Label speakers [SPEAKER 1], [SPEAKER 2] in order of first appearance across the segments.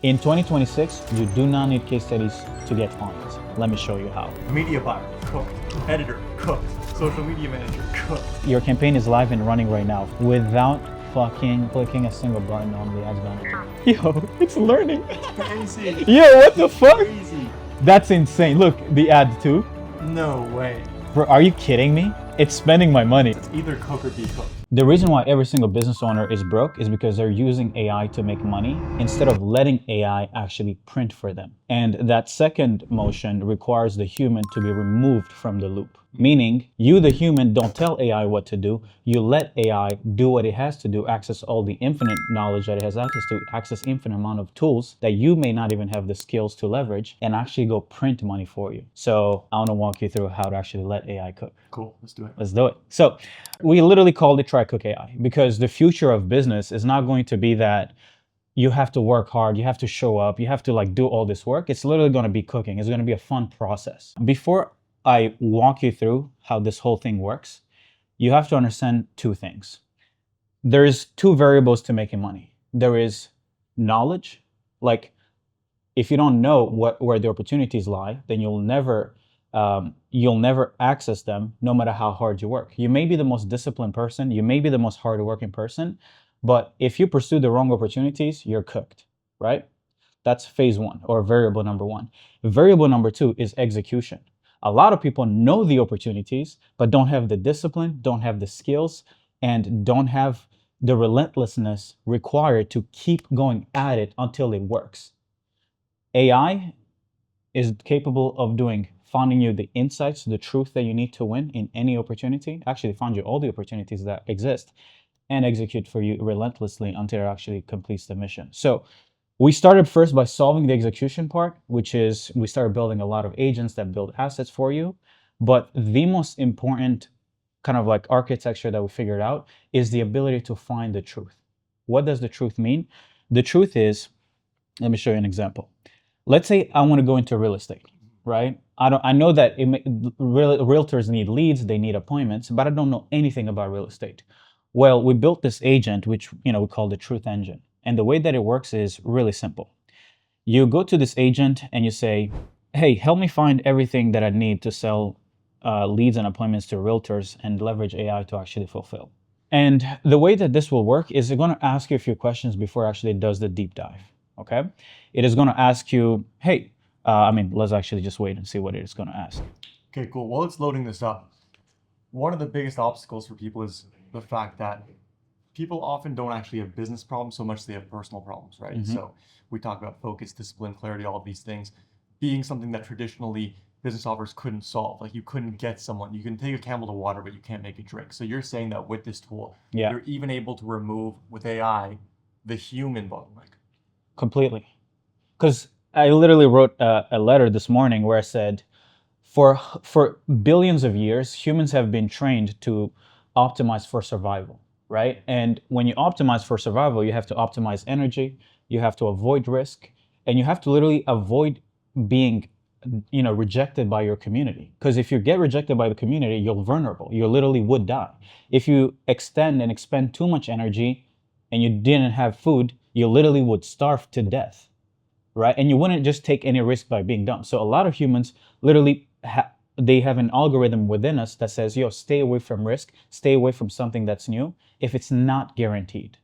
[SPEAKER 1] In 2026, you do not need case studies to get clients. Let me show you how.
[SPEAKER 2] Media buyer, cooked. Editor, cooked. Social media manager, cooked.
[SPEAKER 1] Your campaign is live and running right now without fucking clicking a single button on the ads manager. Yo, it's learning.
[SPEAKER 2] Crazy.
[SPEAKER 1] Yo, what the fuck?
[SPEAKER 2] Crazy.
[SPEAKER 1] That's insane. Look, the ad too.
[SPEAKER 2] No way.
[SPEAKER 1] Bro, are you kidding me? It's spending my money.
[SPEAKER 2] It's either cook or be cooked.
[SPEAKER 1] The reason why every single business owner is broke is because they're using AI to make money instead of letting AI actually print for them. And that second motion requires the human to be removed from the loop. Meaning, you, the human, don't tell AI what to do. You let AI do what it has to do, access all the infinite knowledge that it has access to, access infinite amount of tools that you may not even have the skills to leverage, and actually go print money for you. So I want to walk you through how to actually let AI cook.
[SPEAKER 2] Cool, let's do it.
[SPEAKER 1] Let's do it. So we literally called it Try Cook AI because the future of business is not going to be that you have to work hard, you have to show up, you have to like do all this work. It's literally going to be cooking. It's going to be a fun process. Before I walk you through how this whole thing works, you have to understand two things. There's two variables to making money. There is knowledge, like if you don't know where the opportunities lie, then you'll never access them no matter how hard you work. You may be the most disciplined person, you may be the most hardworking person, but if you pursue the wrong opportunities, you're cooked, right? That's phase one, or variable number one. Variable number two is execution. A lot of people know the opportunities, but don't have the discipline, don't have the skills, and don't have the relentlessness required to keep going at it until it works. AI is capable of finding you the insights, the truth that you need to win in any opportunity, actually find you all the opportunities that exist, and execute for you relentlessly until it actually completes the mission. So we started first by solving the execution part, which is we started building a lot of agents that build assets for you. But the most important kind of like architecture that we figured out is the ability to find the truth. What does the truth mean? The truth is, let me show you an example. Let's say I want to go into real estate, right? I know that realtors need leads, they need appointments, but I don't know anything about real estate. Well, we built this agent, which we call the Truth Engine. And the way that it works is really simple. You go to this agent and you say, hey, help me find everything that I need to sell leads and appointments to realtors and leverage AI to actually fulfill. And the way that this will work is it's going to ask you a few questions before it actually does the deep dive, okay? It is going to ask you, hey, let's actually just wait and see what it is going to ask.
[SPEAKER 2] Okay, cool. While it's loading this up, one of the biggest obstacles for people is the fact that people often don't actually have business problems so much as they have personal problems, right?
[SPEAKER 1] Mm-hmm.
[SPEAKER 2] So we talk about focus, discipline, clarity, all of these things being something that traditionally business offers couldn't solve. Like you couldn't get someone, you can take a camel to water, but you can't make it drink. So you're saying that with this tool, you're even able to remove with AI the human bottleneck.
[SPEAKER 1] Completely. Because I literally wrote a letter this morning where I said, for billions of years, humans have been trained to optimize for survival, right? And when you optimize for survival, you have to optimize energy, you have to avoid risk, and you have to literally avoid being rejected by your community. Because if you get rejected by the community, you're vulnerable. You literally would die. If you extend and expend too much energy and you didn't have food, you literally would starve to death, right? And you wouldn't just take any risk by being dumb. So a lot of humans literally they have an algorithm within us that says, yo, stay away from risk, stay away from something that's new if it's not guaranteed.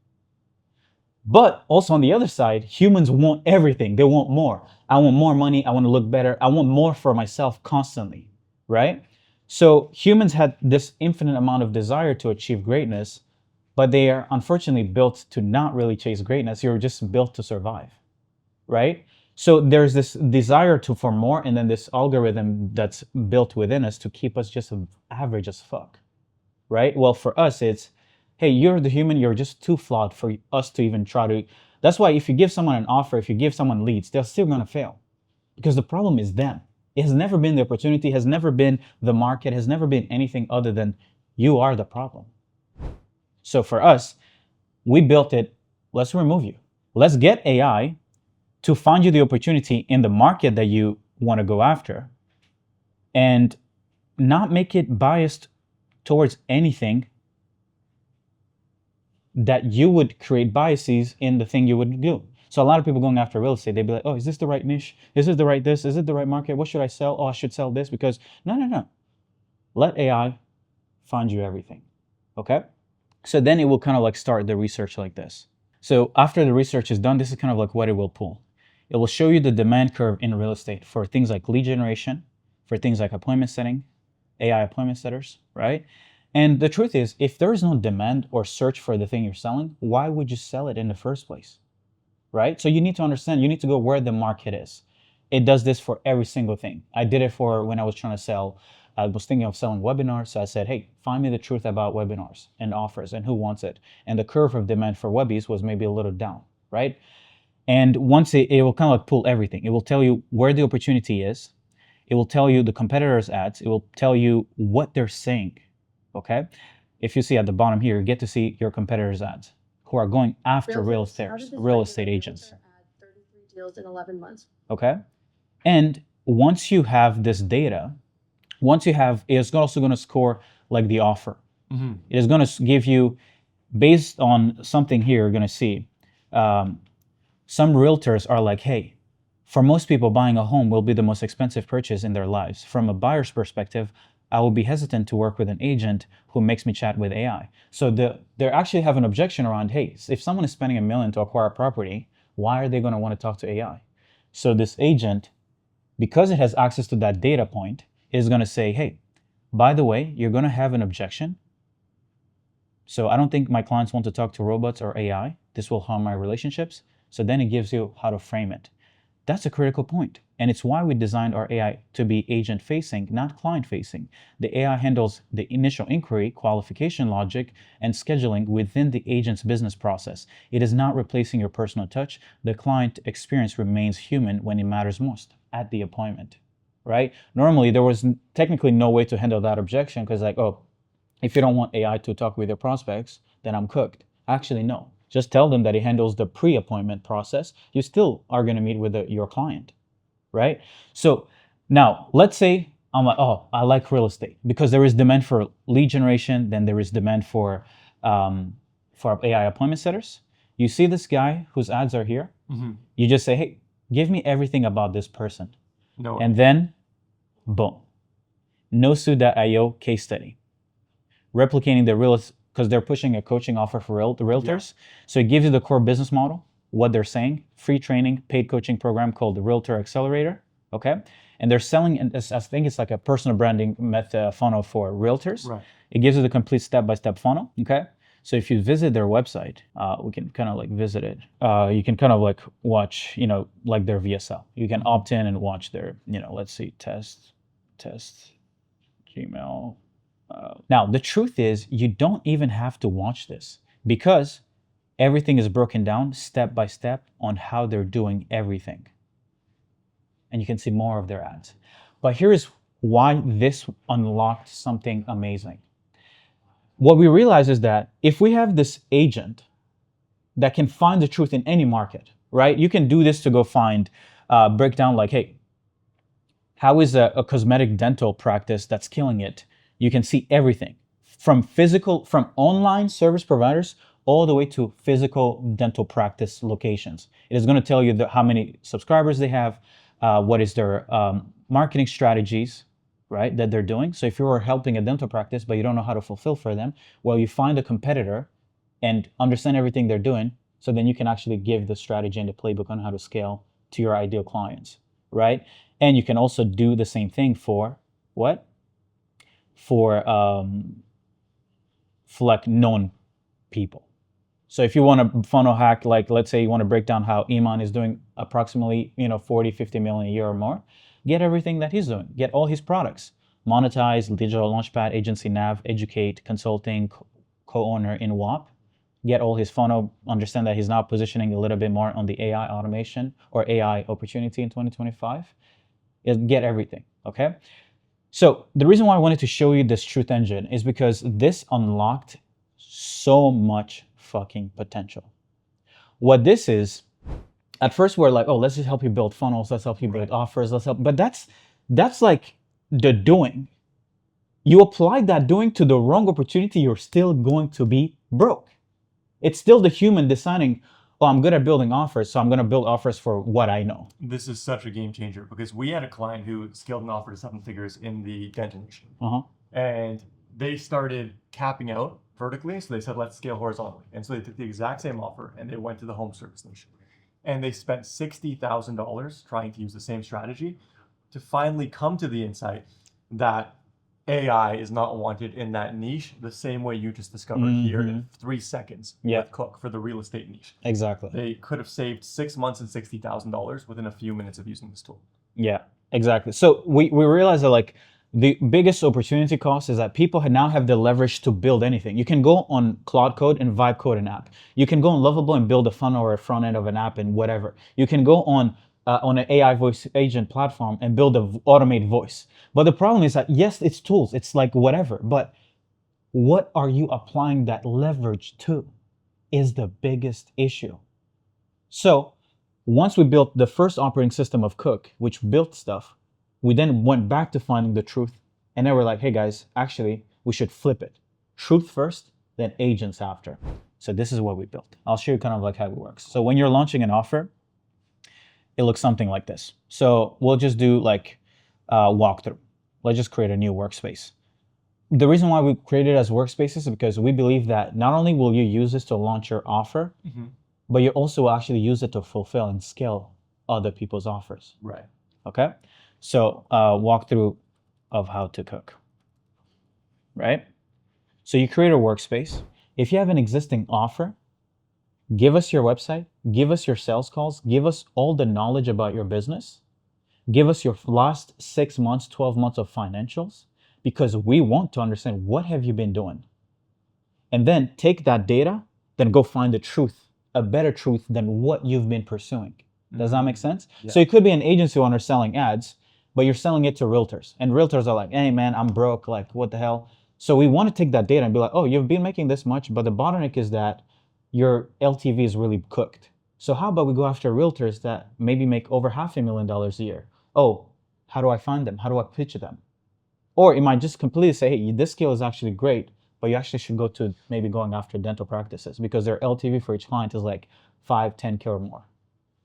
[SPEAKER 1] But also on the other side, humans want everything. They want more. I want more money. I want to look better. I want more for myself constantly, right? So humans had this infinite amount of desire to achieve greatness, but they are unfortunately built to not really chase greatness. You're just built to survive, right? So there's this desire for more, and then this algorithm that's built within us to keep us just average as fuck, right? Well, for us, it's, hey, you're the human, you're just too flawed for us to even try to. That's why if you give someone an offer, if you give someone leads, they're still gonna fail. Because the problem is them. It has never been the opportunity, has never been the market, has never been anything other than you are the problem. So for us, we built it, let's remove you. Let's get AI to find you the opportunity in the market that you want to go after and not make it biased towards anything that you would create biases in the thing you would do. So a lot of people going after real estate, they'd be like, oh, is this the right niche? Is it the right this? Is it the right market? What should I sell? Oh, I should sell this because no. Let AI find you everything. Okay? So then it will kind of like start the research like this. So after the research is done, this is kind of like what it will pull. It will show you the demand curve in real estate for things like lead generation, for things like appointment setting, AI appointment setters, right? And the truth is, if there is no demand or search for the thing you're selling, why would you sell it in the first place? Right? So you need to understand, you need to go where the market is. It does this for every single thing. I did it for when I was trying to sell, I was thinking of selling webinars. So I said, hey, find me the truth about webinars and offers and who wants it. And the curve of demand for webbies was maybe a little down, right? And once it will kind of like pull everything. It will tell you where the opportunity is. It will tell you the competitors' ads. It will tell you what they're saying, okay? If you see at the bottom here, you get to see your competitors' ads who are going after real estate agents.
[SPEAKER 3] Add 33 deals in 11 months.
[SPEAKER 1] Okay? And once you have this data, it's also going to score like the offer.
[SPEAKER 2] Mm-hmm.
[SPEAKER 1] It is going to give you, based on something here, you're going to see, some realtors are like, hey, for most people, buying a home will be the most expensive purchase in their lives. From a buyer's perspective, I will be hesitant to work with an agent who makes me chat with AI. So they actually have an objection around, hey, if someone is spending $1 million to acquire a property, why are they going to want to talk to AI? So this agent, because it has access to that data point, is going to say, hey, by the way, you're going to have an objection. So I don't think my clients want to talk to robots or AI. This will harm my relationships. So then it gives you how to frame it. That's a critical point. And it's why we designed our AI to be agent-facing, not client-facing. The AI handles the initial inquiry, qualification logic, and scheduling within the agent's business process. It is not replacing your personal touch. The client experience remains human when it matters most, at the appointment, right? Normally, there was technically no way to handle that objection because like, oh, if you don't want AI to talk with your prospects, then I'm cooked. Actually, no. Just tell them that it handles the pre-appointment process. You still are going to meet with your client, right? So now let's say I'm like, oh, I like real estate because there is demand for lead generation. Then there is demand for AI appointment setters. You see this guy whose ads are here.
[SPEAKER 2] Mm-hmm.
[SPEAKER 1] You just say, hey, give me everything about this person.
[SPEAKER 2] No.
[SPEAKER 1] And then, boom, Nosu.io case study. Replicating the real, because they're pushing a coaching offer for realtors. Yeah. So it gives you the core business model, what they're saying, free training, paid coaching program called the Realtor Accelerator, okay? And they're selling, and I think it's like a personal branding method funnel for realtors.
[SPEAKER 2] Right.
[SPEAKER 1] It gives you the complete step-by-step funnel, okay? So if you visit their website, we can kind of like visit it. You can kind of like watch, like their VSL. You can opt in and watch their, let's see, test, Gmail. Now, the truth is you don't even have to watch this because everything is broken down step by step on how they're doing everything. And you can see more of their ads. But here is why this unlocked something amazing. What we realize is that if we have this agent that can find the truth in any market, right? You can do this to go find, break down like, hey, how is a cosmetic dental practice that's killing it? You can see everything from online service providers all the way to physical dental practice locations. It is going to tell you how many subscribers they have, what is their marketing strategies, right, that they're doing. So if you're helping a dental practice, but you don't know how to fulfill for them, well, you find a competitor and understand everything they're doing. So then you can actually give the strategy and the playbook on how to scale to your ideal clients, right? And you can also do the same thing for what? For like known people. So if you want to funnel hack, like let's say you want to break down how Iman is doing approximately 40, 50 million a year or more, get everything that he's doing. Get all his products. Monetize, Digital Launchpad, Agency Nav, Educate, Consulting, co-owner in WAP. Get all his funnel, understand that he's now positioning a little bit more on the AI automation or AI opportunity in 2025. Get everything, okay? So the reason why I wanted to show you this truth engine is because this unlocked so much fucking potential. What this is, at first we're like, oh, let's just help you build funnels, let's help you build offers, but that's like the doing. You apply that doing to the wrong opportunity, you're still going to be broke. It's still the human deciding, oh, I'm good at building offers, so I'm going to build offers for what I know.
[SPEAKER 2] This is such a game changer because we had a client who scaled an offer to 7 figures in the dental niche. And they started capping out vertically. So they said, let's scale horizontally. And so they took the exact same offer and they went to the home service niche. And they spent $60,000 trying to use the same strategy to finally come to the insight that AI is not wanted in that niche the same way you just discovered here in 3 seconds with Cook for the real estate niche.
[SPEAKER 1] Exactly.
[SPEAKER 2] They could have saved 6 months and $60,000 within a few minutes of using this tool.
[SPEAKER 1] Yeah, exactly. So we realized that like the biggest opportunity cost is that people now have the leverage to build anything. You can go on Claude Code and vibe code an app. You can go on Lovable and build a funnel or a front end of an app and whatever. You can go on an AI voice agent platform and build an automate voice. But the problem is that, yes, it's tools. It's like whatever. But what are you applying that leverage to is the biggest issue. So once we built the first operating system of Cook, which built stuff, we then went back to finding the truth. And then we're like, hey guys, actually, we should flip it. Truth first, then agents after. So this is what we built. I'll show you kind of like how it works. So when you're launching an offer, it looks something like this. So we'll just do like a walkthrough. Let's just create a new workspace. The reason why we created it as workspaces is because we believe that not only will you use this to launch your offer, but you also actually use it to fulfill and scale other people's offers.
[SPEAKER 2] Right.
[SPEAKER 1] Okay. So walkthrough of how to cook. Right. So you create a workspace. If you have an existing offer, give us your website, give us your sales calls, give us all the knowledge about your business, give us your last 6 months, 12 months of financials, because we want to understand what have you been doing. And then take that data, then go find the truth, a better truth than what you've been pursuing. Does that make sense? Yeah. So it could be an agency owner selling ads, but you're selling it to realtors. And realtors are like, hey man, I'm broke, like what the hell? So we want to take that data and be like, oh, you've been making this much, but the bottleneck is that your LTV is really cooked. So how about we go after realtors that maybe make over $500,000 a year? Oh, how do I find them? How do I pitch them? Or it might just completely say, hey, this skill is actually great, but you actually should go to maybe going after dental practices because their LTV for each client is like 5, 10K or more,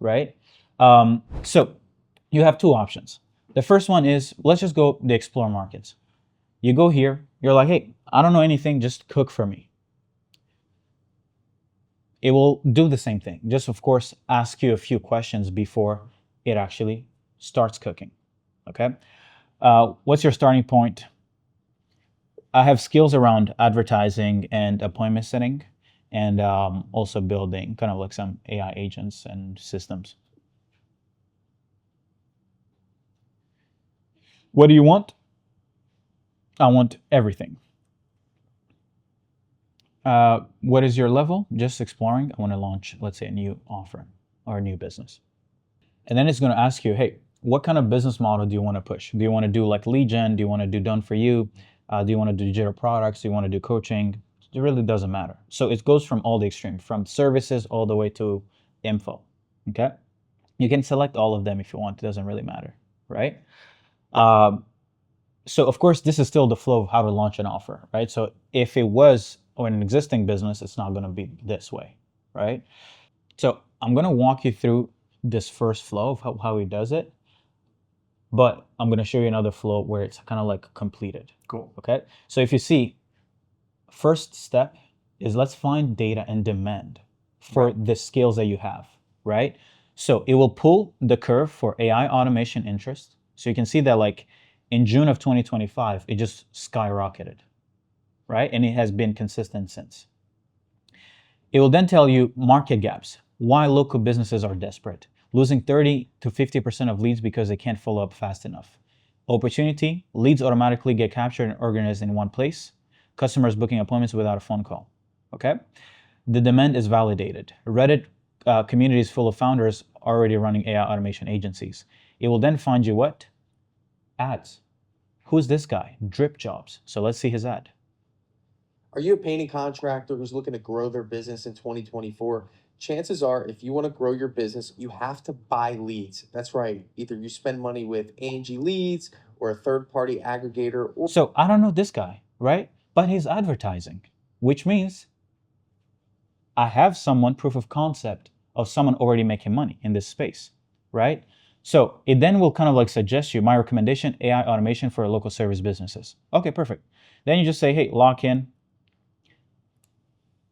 [SPEAKER 1] right? So you have two options. The first one is, let's just go the explore markets. You go here, you're like, hey, I don't know anything, just cook for me. It will do the same thing. Just, of course, ask you a few questions before it actually starts cooking, okay? What's your starting point? I have skills around advertising and appointment setting and also building kind of like some AI agents and systems. What do you want? I want everything. What is your level? Just exploring. I want to launch, let's say, a new offer or a new business. And then it's going to ask you, hey, what kind of business model do you want to push? Do you want to do like lead gen? Do you want to do done for you? Do you want to do digital products? Do you want to do coaching? It really doesn't matter. So it goes from all the extreme, from services all the way to info, okay? You can select all of them if you want. It doesn't really matter, right? So of course, this is still the flow of how to launch an offer, right? So if it was an existing business, it's not going to be this way, right? So I'm going to walk you through this first flow of how he does it, but I'm going to show you another flow where it's kind of like completed.
[SPEAKER 2] Cool.
[SPEAKER 1] Okay. So if you see, first step is let's find data and demand for the skills that you have, right? So it will pull the curve for AI automation interest. So you can see that like in June of 2025, it just skyrocketed, right? And it has been consistent since. It will then tell you market gaps, why local businesses are desperate, losing 30 to 50% of leads because they can't follow up fast enough. Opportunity, leads automatically get captured and organized in one place. Customers booking appointments without a phone call, okay? The demand is validated. Reddit communities full of founders already running AI automation agencies. It will then find you what? Ads. Who's this guy? Drip Jobs. So let's see his ad.
[SPEAKER 4] Are you a painting contractor who's looking to grow their business in 2024? Chances are, if you want to grow your business, you have to buy leads. That's right. Either you spend money with Angie Leads or a third-party aggregator.
[SPEAKER 1] So I don't know this guy, right? But he's advertising, which means I have someone proof of concept of someone already making money in this space, right? So it then will kind of like suggest you, my recommendation, AI automation for local service businesses. Okay, perfect. Then you just say, hey, lock in,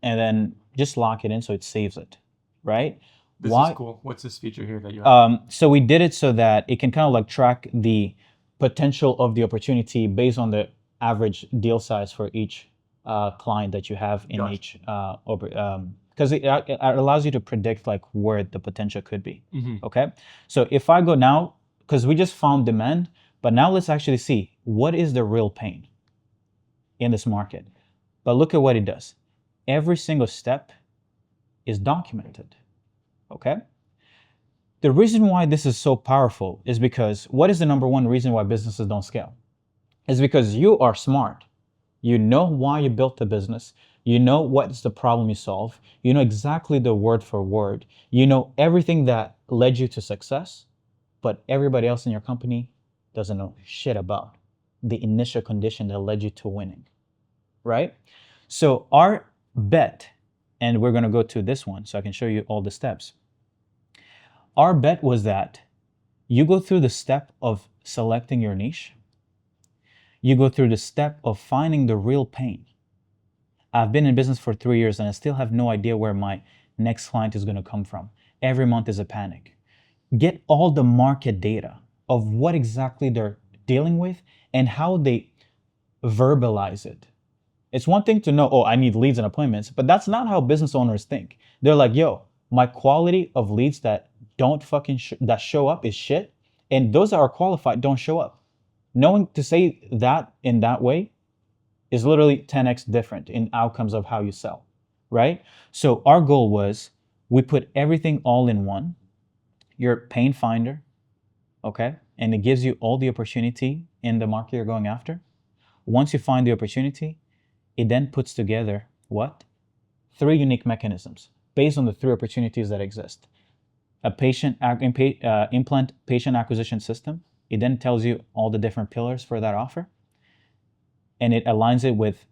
[SPEAKER 1] and then just lock it in so it saves it, right?
[SPEAKER 2] This
[SPEAKER 1] Why?
[SPEAKER 2] is cool. What's this feature here that you have?
[SPEAKER 1] So we did it so that it can kind of like track the potential of the opportunity based on the average deal size for each client that you have in
[SPEAKER 2] Gotcha.
[SPEAKER 1] each because it allows you to predict like where the potential could be. Okay, so if I go now, because we just found demand, but now let's actually see what is the real pain in this market. But look at what it does. Every single step is documented. Okay. The reason why this is so powerful is because what is the number one reason why businesses don't scale? It's because you are smart. You know why you built the business. You know what is the problem you solve. You know exactly the word for word. You know everything that led you to success, but everybody else in your company doesn't know shit about the initial condition that led you to winning, right? So our bet, and we're going to go to this one so I can show you all the steps. Our bet was that you go through the step of selecting your niche. You go through the step of finding the real pain. I've been in business for 3 years and I still have no idea where my next client is going to come from. Every month is a panic. Get all the market data of what exactly they're dealing with and how they verbalize it. It's one thing to know, oh, I need leads and appointments, but that's not how business owners think. They're like, yo, my quality of leads that don't fucking that show up is shit, and those that are qualified don't show up. Knowing to say that in that way is literally 10x different in outcomes of how you sell, right? So our goal was we put everything all in one, your pain finder, okay? And it gives you all the opportunity in the market you're going after. Once you find the opportunity, it then puts together what? 3 unique mechanisms based on the 3 opportunities that exist. A implant patient acquisition system. It then tells you all the different pillars for that offer. And it aligns it with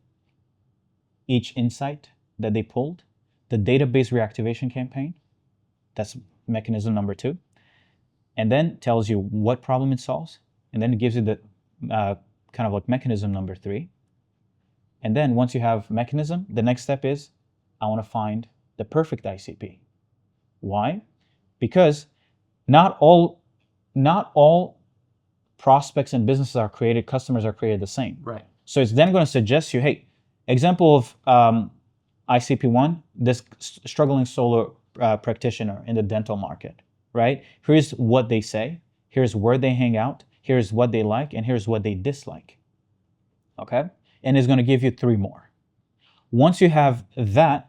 [SPEAKER 1] each insight that they pulled. The database reactivation campaign, that's mechanism number 2. And then tells you what problem it solves. And then it gives you the kind of like mechanism number 3. And then once you have mechanism, the next step is, I want to find the perfect ICP. Why? Because not all prospects and businesses are created, customers are created the same.
[SPEAKER 2] Right.
[SPEAKER 1] So it's then going to suggest you, hey, example of ICP1, this struggling solo practitioner in the dental market, right? Here's what they say, here's where they hang out, here's what they like, and here's what they dislike, okay? And it's going to give you 3 more. Once you have that,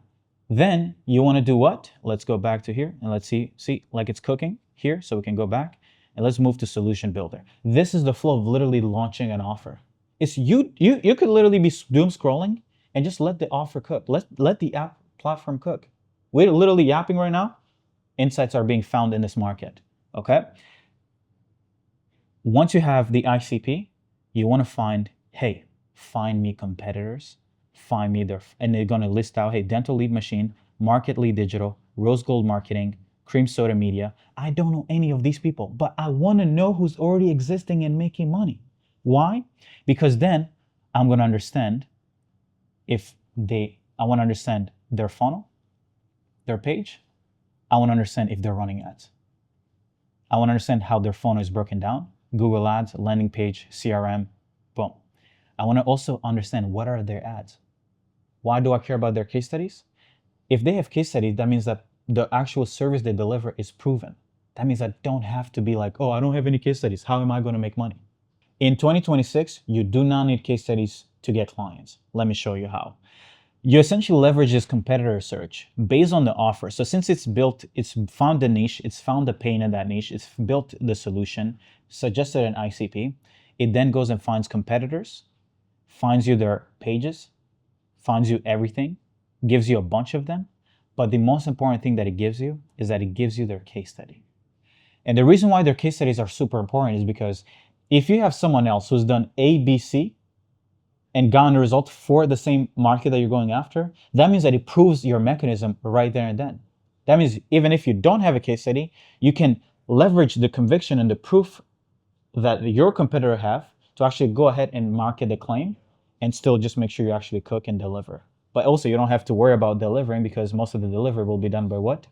[SPEAKER 1] then you want to do what? Let's go back to here and let's see like it's cooking here, so we can go back and let's move to solution builder. This is the flow of literally launching an offer. It's you could literally be doom scrolling and just let the offer cook. Let the app platform cook. We're literally yapping right now. Insights are being found in this market, okay? Once you have the ICP, you want to find, hey, find me competitors, find me their, and they're going to list out, hey, Dental Lead Machine, Market Lead Digital, Rose Gold Marketing, Cream Soda Media. I don't know any of these people, but I want to know who's already existing and making money. Why? Because then I'm going to understand I want to understand their funnel, their page. I want to understand if they're running ads. I want to understand how their funnel is broken down. Google Ads, landing page, CRM, boom. I want to also understand what are their ads. Why do I care about their case studies? If they have case studies, that means that the actual service they deliver is proven. That means I don't have to be like, oh, I don't have any case studies. How am I going to make money? In 2026, you do not need case studies to get clients. Let me show you how. You essentially leverage this competitor search based on the offer. So since it's found the niche, it's found the pain in that niche, it's built the solution, suggested an ICP, it then goes and finds competitors, finds you their pages, finds you everything, gives you a bunch of them. But the most important thing that it gives you is that it gives you their case study. And the reason why their case studies are super important is because if you have someone else who's done A, B, C, and gotten a result for the same market that you're going after, that means that it proves your mechanism right there and then. That means even if you don't have a case study, you can leverage the conviction and the proof that your competitor have to actually go ahead and market the claim and still just make sure you actually cook and deliver. But also you don't have to worry about delivering because most of the delivery will be done by what?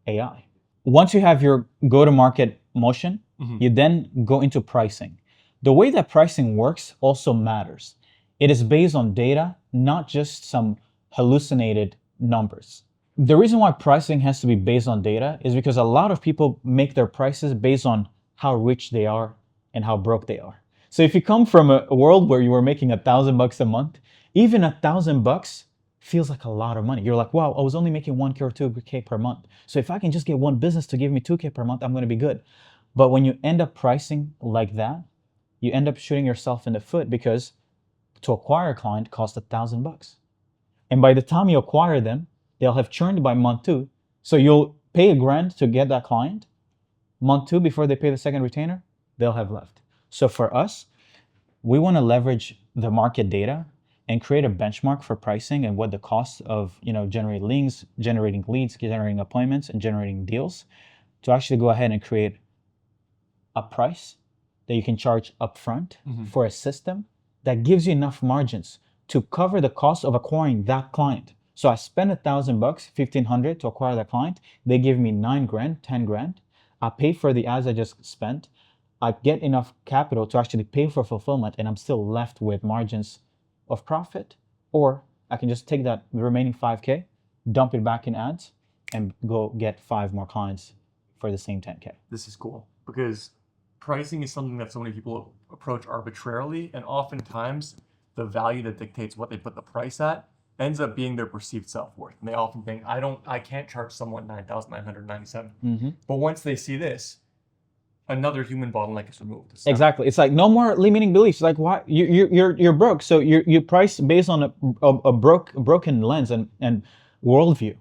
[SPEAKER 1] AI. Once you have your go-to-market motion, you then go into pricing. The way that pricing works also matters. It is based on data, not just some hallucinated numbers. The reason why pricing has to be based on data is because a lot of people make their prices based on how rich they are and how broke they are. So if you come from a world where you were making $1,000 a month, even $1,000 feels like a lot of money. You're like, wow, I was only making 1K or 2K per month. So if I can just get one business to give me 2K per month, I'm going to be good. But when you end up pricing like that, you end up shooting yourself in the foot because to acquire a client costs $1,000. And by the time you acquire them, they'll have churned by month 2. So you'll pay $1,000 to get that client. Month 2, before they pay the second retainer, they'll have left. So for us, we want to leverage the market data and create a benchmark for pricing and what the cost of generating leads, generating appointments, and generating deals to actually go ahead and create a price that you can charge upfront for a system that gives you enough margins to cover the cost of acquiring that client. So I spend $1,000, $1,500 to acquire that client. They give me $9,000, $10,000. I pay for the ads I just spent. I get enough capital to actually pay for fulfillment, and I'm still left with margins of profit. Or I can just take that remaining 5K, dump it back in ads, and go get 5 more clients for the same 10K.
[SPEAKER 2] This is cool because pricing is something that so many people approach arbitrarily, and oftentimes the value that dictates what they put the price at ends up being their perceived self-worth. And they often think, I can't charge someone $9,997. But once they see this, another human bottleneck is removed.
[SPEAKER 1] Exactly. It's like no more limiting beliefs. Like, why you're broke, so you price based on a broken lens and worldview.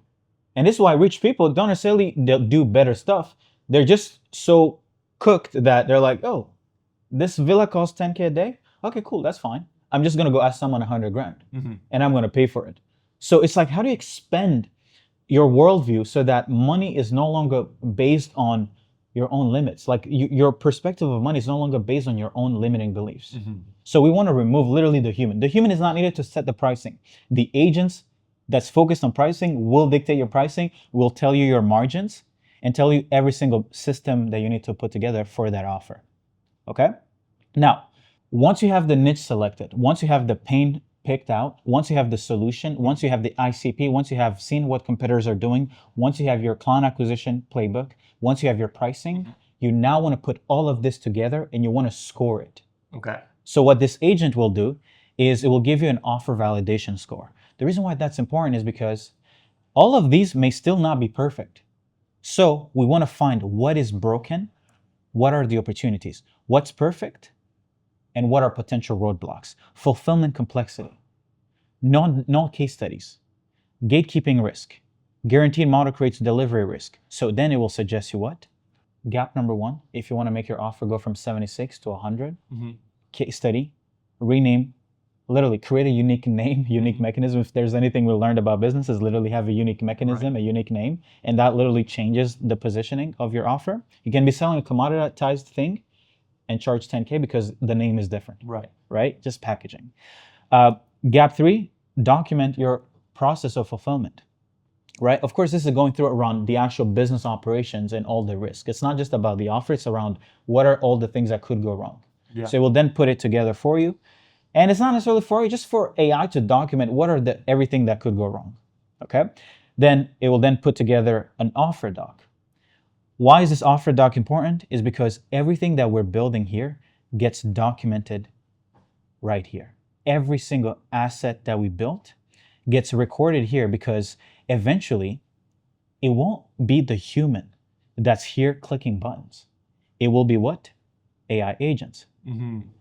[SPEAKER 1] And this is why rich people don't necessarily do better stuff. They're just so cooked that they're like, oh, this villa costs 10K a day. Okay, cool, that's fine. I'm just gonna go ask someone $100,000, and I'm gonna pay for it. So it's like, how do you expand your worldview so that money is no longer based on your own limits? Like your perspective of money is no longer based on your own limiting beliefs. So we want to remove literally the human. The human is not needed to set the pricing. The agents that's focused on pricing will dictate your pricing, will tell you your margins, and tell you every single system that you need to put together for that offer. Okay? Now, once you have the niche selected, once you have the pain picked out, once you have the solution, once you have the ICP, once you have seen what competitors are doing, once you have your client acquisition playbook, once you have your pricing, you now want to put all of this together and you want to score it.
[SPEAKER 2] Okay.
[SPEAKER 1] So what this agent will do is it will give you an offer validation score. The reason why that's important is because all of these may still not be perfect. So we want to find what is broken, what are the opportunities, what's perfect, and what are potential roadblocks. Fulfillment complexity, null case studies, gatekeeping risk, guaranteed model creates delivery risk. So then it will suggest you what? Gap number 1, if you want to make your offer go from 76 to 100, case study, rename, literally create a unique name, unique mechanism. If there's anything we learned about business is literally have a unique mechanism, a unique name, and that literally changes the positioning of your offer. You can be selling a commoditized thing and charge 10K because the name is different. Right? Just packaging. Gap 3, document your process of fulfillment. Right? Of course, this is going through around the actual business operations and all the risk. It's not just about the offer, it's around what are all the things that could go wrong. So it will then put it together for you. And it's not necessarily for you, just for AI to document what are everything that could go wrong. Okay? Then it will then put together an offer doc. Why is this offer doc important? Is because everything that we're building here gets documented right here. Every single asset that we built gets recorded here because eventually it won't be the human that's here clicking buttons. It will be what? AI agents.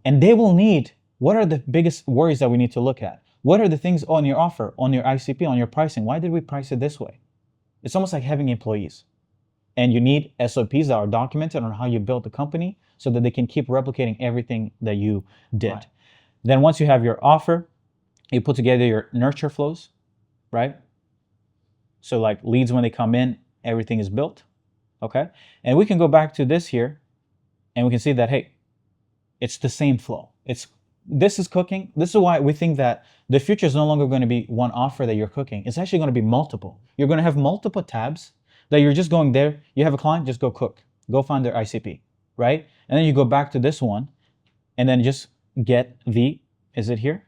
[SPEAKER 1] And they will need, what are the biggest worries that we need to look at? What are the things on your offer, on your ICP, on your pricing? Why did we price it this way? It's almost like having employees. And you need SOPs that are documented on how you built the company so that they can keep replicating everything that you did. Then once you have your offer, you put together your nurture flows, right? So like leads when they come in, Everything is built. Okay. And we can go back to this here and we can see that, hey, it's the same flow. This is cooking. This is why we think that the future is no longer going to be one offer that you're cooking. It's actually going to be multiple. You're going to have multiple tabs that you're just going there. You have a client, just go cook. Go find their ICP, right? And then you go back to this one and then just get is it here?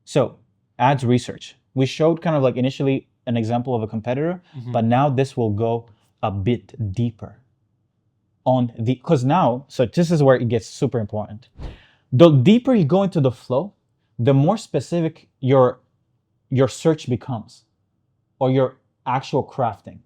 [SPEAKER 1] So ads research. We showed kind of like initially an example of a competitor, but now this will go a bit deeper because now, so this is where it gets super important. The deeper you go into the flow, the more specific your search becomes or your actual crafting.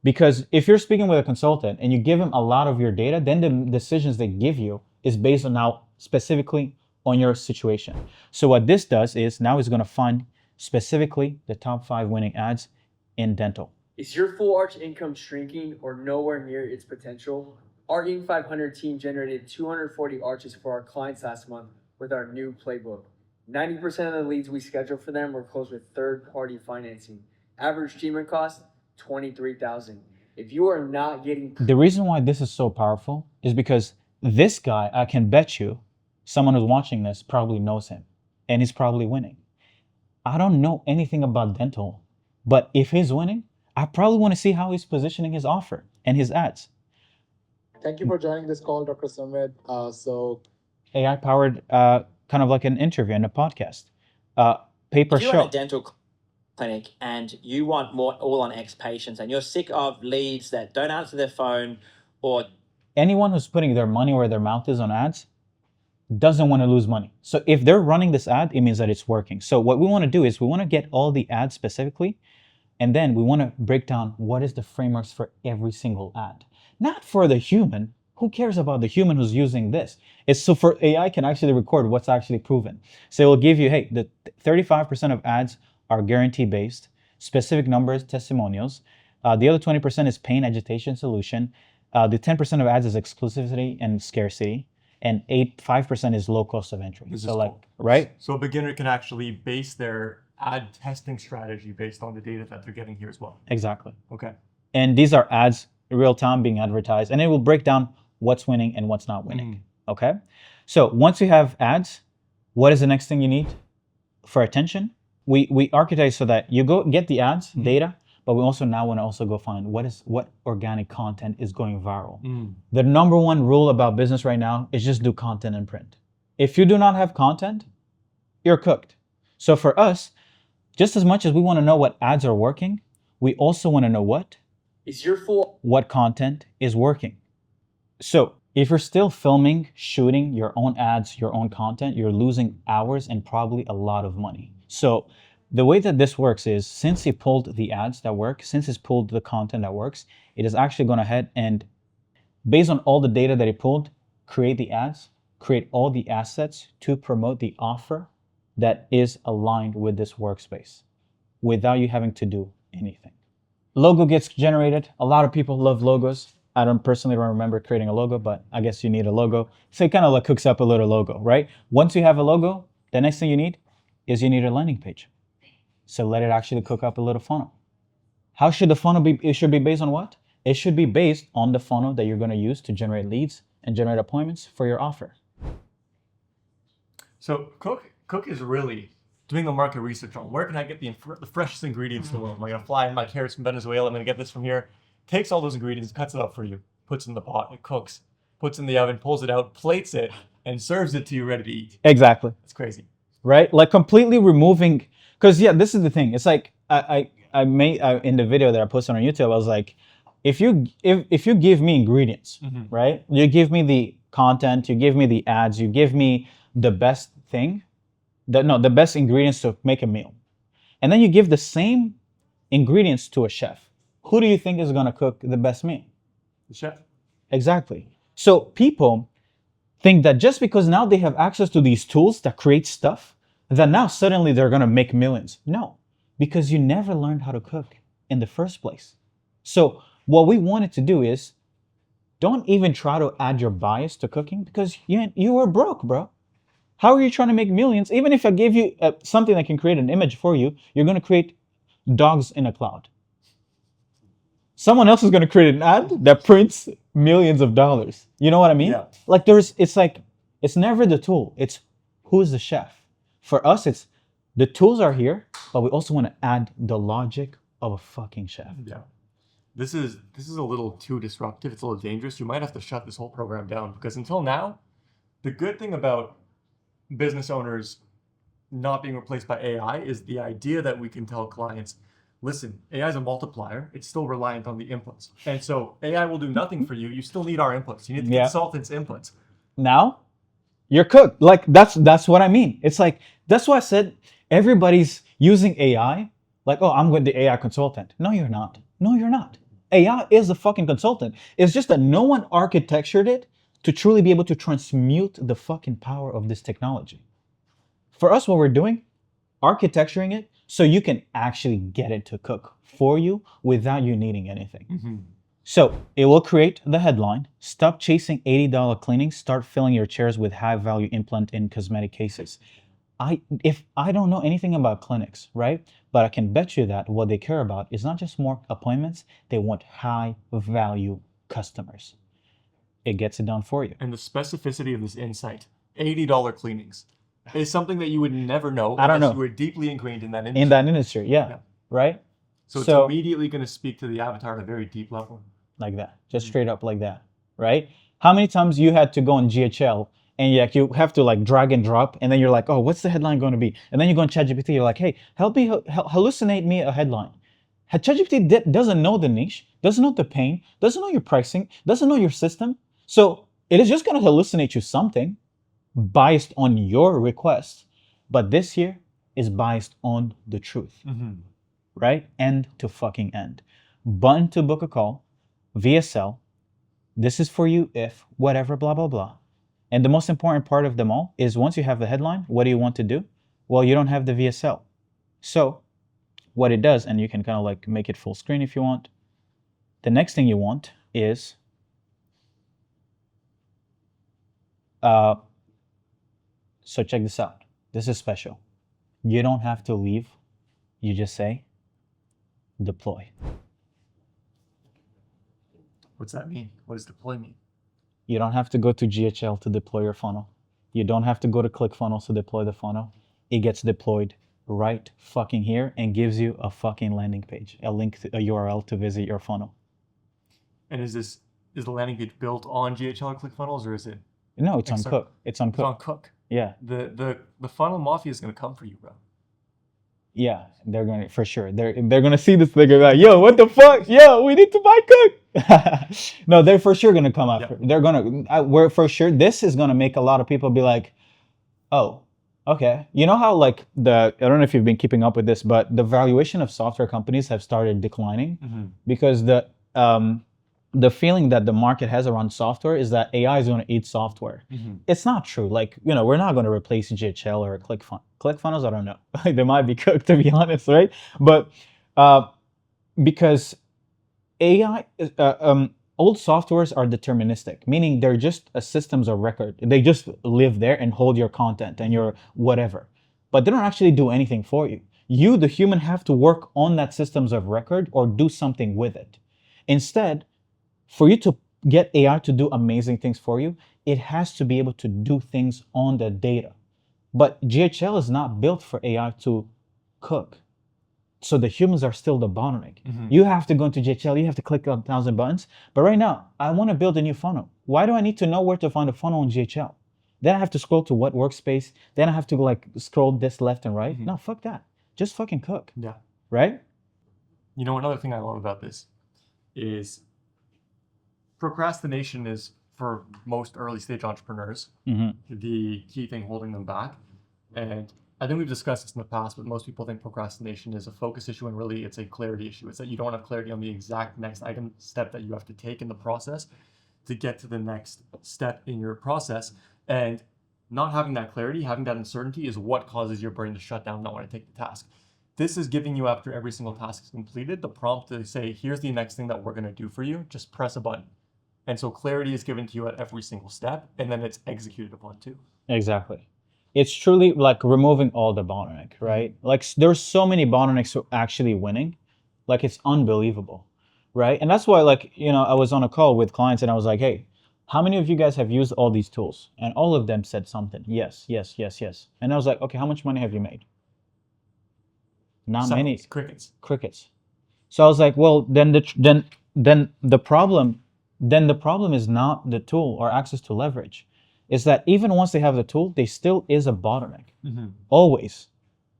[SPEAKER 1] Because if you're speaking with a consultant and you give them a lot of your data, then the decisions they give you is based on now specifically on your situation. So what this does is now it's going to find specifically the top 5 winning ads in dental.
[SPEAKER 5] Is your full arch income shrinking or nowhere near its potential? Our Inc. 500 team generated 240 arches for our clients last month with our new playbook. 90% of the leads we scheduled for them were closed with third-party financing. Average treatment cost, $23,000. If you are not getting...
[SPEAKER 1] The reason why this is so powerful is because this guy, I can bet you, someone who's watching this probably knows him and he's probably winning. I don't know anything about dental, but if he's winning, I probably want to see how he's positioning his offer and his ads.
[SPEAKER 6] Thank you for joining this call, Dr. Sumit.
[SPEAKER 1] AI powered kind of like an interview and a podcast. Paper
[SPEAKER 7] if you're
[SPEAKER 1] show.
[SPEAKER 7] at a dental clinic and you want more all-on-X patients and you're sick of leads that don't answer their phone or...
[SPEAKER 1] Anyone who's putting their money where their mouth is on ads doesn't want to lose money. So if they're running this ad, it means that it's working. So what we want to do is we want to get all the ads specifically, and then we want to break down what is the frameworks for every single ad. Not for the human. Who cares about the human who's using this? It's so for AI can actually record what's actually proven. So it will give you, hey, the 35% of ads are guarantee based, specific numbers, testimonials. The other 20% is pain agitation solution. The 10% of ads is exclusivity and scarcity. And 5% is low cost of entry.
[SPEAKER 2] This
[SPEAKER 1] so
[SPEAKER 2] is
[SPEAKER 1] like,
[SPEAKER 2] cool.
[SPEAKER 1] right?
[SPEAKER 2] So a beginner can actually base their ad testing strategy based on the data that they're getting here as well.
[SPEAKER 1] Exactly.
[SPEAKER 2] Okay.
[SPEAKER 1] And these are ads real time being advertised, and it will break down what's winning and what's not winning. Okay. So once you have ads, what is the next thing you need for attention? We architect so that you go get the ads data, but we also now want to also go find what organic content is going viral. The number one rule about business right now is just do content and print. If you do not have content, you're cooked. So for us, just as much as we want to know what ads are working, we also want to know what content is working. So if you're still filming, shooting your own ads, your own content, you're losing hours and probably a lot of money. So the way that this works is, since he pulled the ads that work, since he's pulled the content that works, it is actually going ahead and, based on all the data that he pulled, create the ads, create all the assets to promote the offer that is aligned with this workspace without you having to do anything. Logo gets generated. A lot of people love logos. I don't remember creating a logo, but I guess you need a logo. So it kind of like cooks up a little logo, right? Once you have a logo, the next thing you need is you need a landing page. So let it actually cook up a little funnel. How should the funnel be? It should be based on what? It should be based on the funnel that you're going to use to generate leads and generate appointments for your offer.
[SPEAKER 2] So Cook is really doing the market research on where can I get the freshest ingredients in the world. Am I going to fly in my carrots from Venezuela? I'm going to get this from here. Takes all those ingredients, cuts it up for you, puts it in the pot, it cooks, puts it in the oven, pulls it out, plates it, and serves it to you ready to eat.
[SPEAKER 1] Exactly.
[SPEAKER 2] It's crazy.
[SPEAKER 1] Right? Like completely removing, because yeah, this is the thing. It's like I made in the video that I posted on YouTube, I was like, if you give me ingredients, right? You give me the content, you give me the ads, you give me the best thing, the best ingredients to make a meal. And then you give the same ingredients to a chef. Who do you think is going to cook the best meal?
[SPEAKER 2] The chef.
[SPEAKER 1] Exactly. So people think that just because now they have access to these tools that create stuff, that now suddenly they're going to make millions. No, because you never learned how to cook in the first place. So what we wanted to do is, don't even try to add your bias to cooking, because you are broke, bro. How are you trying to make millions? Even if I gave you something that can create an image for you, you're going to create dogs in a cloud. Someone else is going to create an ad that prints millions of dollars. You know what I mean?
[SPEAKER 2] Yeah.
[SPEAKER 1] Like it's never the tool. It's who's the chef. For us, it's the tools are here, but we also want to add the logic of a fucking chef.
[SPEAKER 2] Yeah. This is a little too disruptive. It's a little dangerous. You might have to shut this whole program down because until now, the good thing about business owners not being replaced by AI is the idea that we can tell clients, listen, AI is a multiplier. It's still reliant on the inputs. And so AI will do nothing for you. You still need our inputs. You need the consultant's inputs.
[SPEAKER 1] Now, you're cooked. Like that's what I mean. It's like, that's why I said everybody's using AI. Like, oh, I'm going to the AI consultant. No, you're not. No, you're not. AI is a fucking consultant. It's just that no one architectured it to truly be able to transmute the fucking power of this technology. For us, what we're doing, architecturing it so you can actually get it to cook for you without you needing anything.
[SPEAKER 2] Mm-hmm.
[SPEAKER 1] So it will create the headline, stop chasing $80 cleanings, start filling your chairs with high value implant in cosmetic cases. If I don't know anything about clinics, right? But I can bet you that what they care about is not just more appointments, they want high value customers. It gets it done for you.
[SPEAKER 2] And the specificity of this insight, $80 cleanings, is something that you would never know
[SPEAKER 1] I don't
[SPEAKER 2] unless
[SPEAKER 1] know.
[SPEAKER 2] you were deeply ingrained in that industry.
[SPEAKER 1] In that industry, yeah. Right?
[SPEAKER 2] So it's immediately going to speak to the avatar at a very deep level.
[SPEAKER 1] Like that, just straight up like that, right? How many times you had to go on GHL and you have to like drag and drop, and then you're like, oh, what's the headline going to be? And then you go on ChatGPT, you're like, hey, help me hallucinate me a headline. ChatGPT doesn't know the niche, doesn't know the pain, doesn't know your pricing, doesn't know your system. So it is just going to hallucinate you something biased on your request. But this here is biased on the truth, right? End to fucking end. Button to book a call, VSL, this is for you if whatever, blah, blah, blah. And the most important part of them all is once you have the headline, what do you want to do? Well, you don't have the VSL. So what it does, and you can kind of like make it full screen if you want. The next thing you want is so check this out. This is special. You don't have to leave. You just say deploy.
[SPEAKER 2] What's that mean? What does deploy mean?
[SPEAKER 1] You don't have to go to GHL to deploy your funnel. You don't have to go to ClickFunnels to deploy the funnel. It gets deployed right fucking here and gives you a fucking landing page, a link, a URL to visit your funnel.
[SPEAKER 2] And is the landing page built on GHL or ClickFunnels, or is it?
[SPEAKER 1] No, it's on Cook. It's on Cook.
[SPEAKER 2] It's on Cook.
[SPEAKER 1] Yeah.
[SPEAKER 2] The funnel mafia is going to come for you, bro.
[SPEAKER 1] Yeah, they're going to, for sure. They're going to see this thing and be like, yo, what the fuck? Yo, we need to buy Cook. No, they're for sure going to come after. Yeah. They're going to, we're for sure, this is going to make a lot of people be like, oh, okay. You know how like I don't know if you've been keeping up with this, but the valuation of software companies have started declining because the feeling that the market has around software is that AI is going to eat software. It's not true. Like, you know, we're not going to replace GHL or ClickFunnels. I don't know. They might be cooked, to be honest, right? But because AI, old softwares are deterministic, meaning they're just systems of record. They just live there and hold your content and your whatever. But they don't actually do anything for you. You, the human, have to work on that systems of record or do something with it. Instead, for you to get AI to do amazing things for you, it has to be able to do things on the data. But GHL is not built for AI to cook. So the humans are still the bottleneck. You have to go into GHL, you have to click 1,000 buttons. But right now, I want to build a new funnel. Why do I need to know where to find a funnel in GHL? Then I have to scroll to what workspace. Then I have to like scroll this left and right. No, fuck that. Just fucking cook.
[SPEAKER 2] Yeah.
[SPEAKER 1] Right?
[SPEAKER 2] You know, another thing I love about this is procrastination is, for most early stage entrepreneurs, the key thing holding them back. And I think we've discussed this in the past, but most people think procrastination is a focus issue, and really it's a clarity issue. It's that you don't have clarity on the exact next step that you have to take in the process to get to the next step in your process. And not having that clarity, having that uncertainty is what causes your brain to shut down, not want to take the task. This is giving you, after every single task is completed, the prompt to say, here's the next thing that we're going to do for you. Just press a button. And so clarity is given to you at every single step, and then it's executed upon too.
[SPEAKER 1] Exactly. It's truly like removing all the bottleneck, right? Like there's so many bottlenecks actually winning. Like it's unbelievable. right? And that's why, like, I was on a call with clients and I was like, hey, how many of you guys have used all these tools? And all of them said something. Yes, yes, yes, yes. And I was like, okay, how much money have you made? Not many.
[SPEAKER 2] Crickets.
[SPEAKER 1] Crickets. So I was like, well, then the problem is not the tool or access to leverage. Is that even once they have the tool, they still is a bottleneck. Always,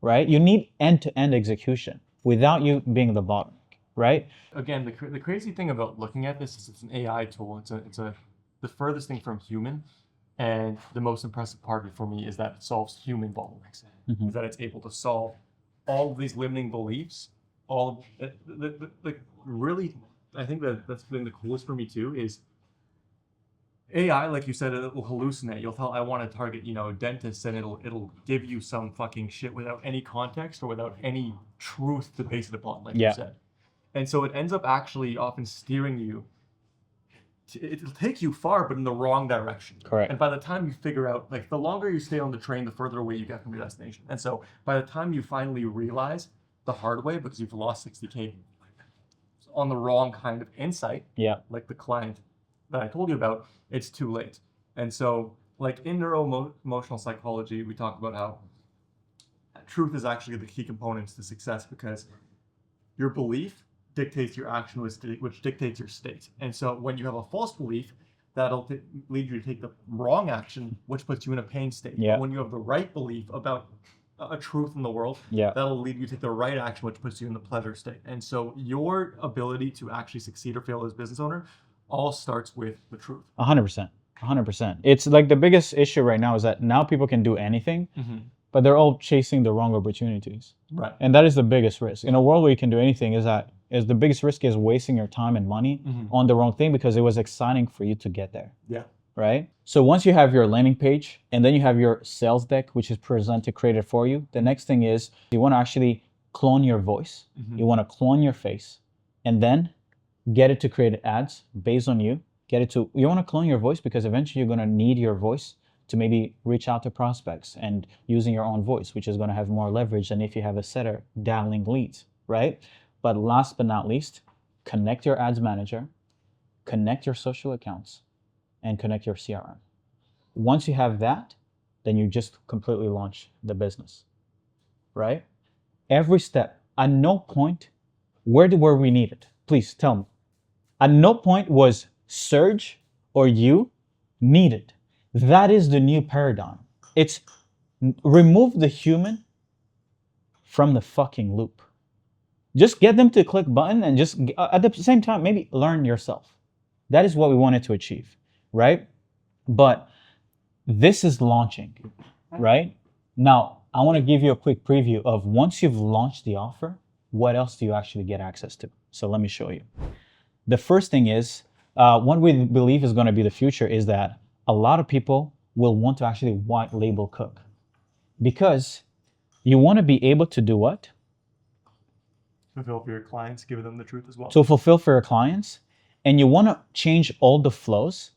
[SPEAKER 1] right? You need end-to-end execution without you being the bottleneck, right?
[SPEAKER 2] Again, the crazy thing about looking at this is it's an AI tool. It's the furthest thing from human, and the most impressive part of it for me is that it solves human bottlenecks. Is that it's able to solve all of these limiting beliefs. All of the really, I think that's been the coolest for me too is AI, like you said, it will hallucinate. You'll tell I want to target, dentists, and it'll give you some fucking shit without any context or without any truth to base it upon, like you said. And so it ends up actually often steering you. It'll take you far, but in the wrong direction.
[SPEAKER 1] Correct.
[SPEAKER 2] And by the time you figure out, like, the longer you stay on the train, the further away you get from your destination. And so by the time you finally realize the hard way, because you've lost 60K on the wrong kind of insight, like the client that I told you about, it's too late. And so, like, in neuro-emotional psychology, we talk about how truth is actually the key components to success, because your belief dictates your action, which dictates your state. And so when you have a false belief, that'll lead you to take the wrong action, which puts you in a pain state.
[SPEAKER 1] Yeah.
[SPEAKER 2] When you have the right belief about a truth in the world, that'll lead you to take the right action, which puts you in the pleasure state. And so your ability to actually succeed or fail as a business owner all starts with the truth.
[SPEAKER 1] 100%. 100%. It's like the biggest issue right now is that now people can do anything, but they're all chasing the wrong opportunities.
[SPEAKER 2] Right.
[SPEAKER 1] And that is the biggest risk. In a world where you can do anything, is the biggest risk is wasting your time and money on the wrong thing because it was exciting for you to get there.
[SPEAKER 2] Yeah.
[SPEAKER 1] Right? So once you have your landing page and then you have your sales deck, which is created for you, the next thing is you want to actually clone your voice. You want to clone your face and then get it to create ads based on you. You want to clone your voice because eventually you're going to need your voice to maybe reach out to prospects and using your own voice, which is going to have more leverage than if you have a setter dialing leads, right? But last but not least, connect your ads manager, connect your social accounts, and connect your CRM. Once you have that, then you just completely launch the business, right? Every step. At no point, where were we needed? Please tell me. At no point was Serge or you needed. That is the new paradigm. It's remove the human from the fucking loop. Just get them to click button and just at the same time, maybe learn yourself. That is what we wanted to achieve, right? But this is launching, right? Now, I want to give you a quick preview of once you've launched the offer, what else do you actually get access to? So let me show you. The first thing is, what we believe is going to be the future is that a lot of people will want to actually white label cook because you want to be able to do what?
[SPEAKER 2] Fulfill for your clients, give them the truth as well.
[SPEAKER 1] To fulfill for your clients, and you want to change all the flows